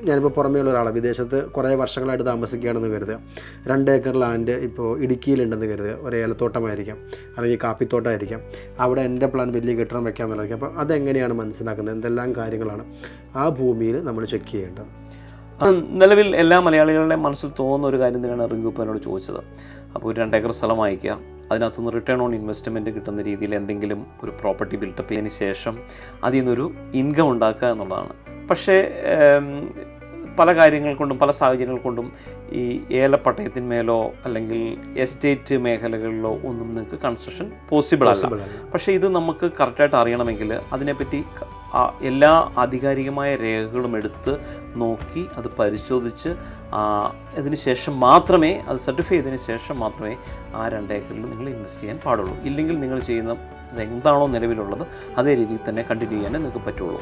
ഞാനിപ്പോൾ പുറമേയുള്ള ഒരാളാണ്, വിദേശത്ത് കുറേ വർഷങ്ങളായിട്ട് താമസിക്കുകയാണെന്ന് കരുതുക. 2 ഏക്കർ ലാൻഡ് ഇപ്പോൾ ഇടുക്കിയിലുണ്ടെന്ന് കരുതുക, ഒരു ഏലത്തോട്ടമായിരിക്കാം അല്ലെങ്കിൽ കാപ്പിത്തോട്ടമായിരിക്കാം. അവിടെ എൻ്റെ പ്ലാൻ വലിയ കെട്ടിടം വെക്കാമെന്നുള്ളതായിരിക്കും. അപ്പോൾ അതെങ്ങനെയാണ് മനസ്സിലാക്കുന്നത്, എന്തെല്ലാം കാര്യങ്ങളാണ് ആ ഭൂമിയിൽ നമ്മൾ ചെക്ക് ചെയ്യേണ്ടത്? നിലവിൽ എല്ലാ മലയാളികളുടെയും മനസ്സിൽ തോന്നുന്ന ഒരു കാര്യം തന്നെയാണ് റിങ്കു എന്നോട് ചോദിച്ചത്. അപ്പോൾ ഒരു 2 ഏക്കർ സ്ഥലം വാങ്ങിക്കുക, അതിനകത്തുനിന്ന് റിട്ടേൺ ഓൺ ഇൻവെസ്റ്റ്മെൻറ്റ് കിട്ടുന്ന രീതിയിൽ എന്തെങ്കിലും ഒരു പ്രോപ്പർട്ടി ബിൽട്ടപ്പ് ചെയ്തതിന് ശേഷം അതിൽ നിന്നൊരു ഇൻകം ഉണ്ടാക്കുക എന്നുള്ളതാണ്. പക്ഷേ പല കാര്യങ്ങൾ കൊണ്ടും പല സാഹചര്യങ്ങൾ കൊണ്ടും ഈ ഏലപ്പട്ടയത്തിന്മേലോ അല്ലെങ്കിൽ എസ്റ്റേറ്റ് മേഖലകളിലോ ഒന്നും നിങ്ങൾക്ക് കൺസ്ട്രക്ഷൻ പോസിബിൾ അല്ല. പക്ഷേ ഇത് നമുക്ക് കറക്റ്റായിട്ട് അറിയണമെങ്കിൽ അതിനെപ്പറ്റി എല്ലാ ആധികാരികമായ രേഖകളും എടുത്ത് നോക്കി അത് പരിശോധിച്ച് അതിന് ശേഷം മാത്രമേ, അത് സർട്ടിഫൈ ചെയ്തതിന് ശേഷം മാത്രമേ ആ 2 ഏക്കറിൽ നിങ്ങൾ ഇൻവെസ്റ്റ് ചെയ്യാൻ പാടുള്ളൂ. ഇല്ലെങ്കിൽ നിങ്ങൾ ചെയ്യുന്ന എന്താണോ നിലവിലുള്ളത് അതേ രീതിയിൽ തന്നെ കണ്ടിന്യൂ ചെയ്യാനേ നിങ്ങൾക്ക് പറ്റുള്ളൂ.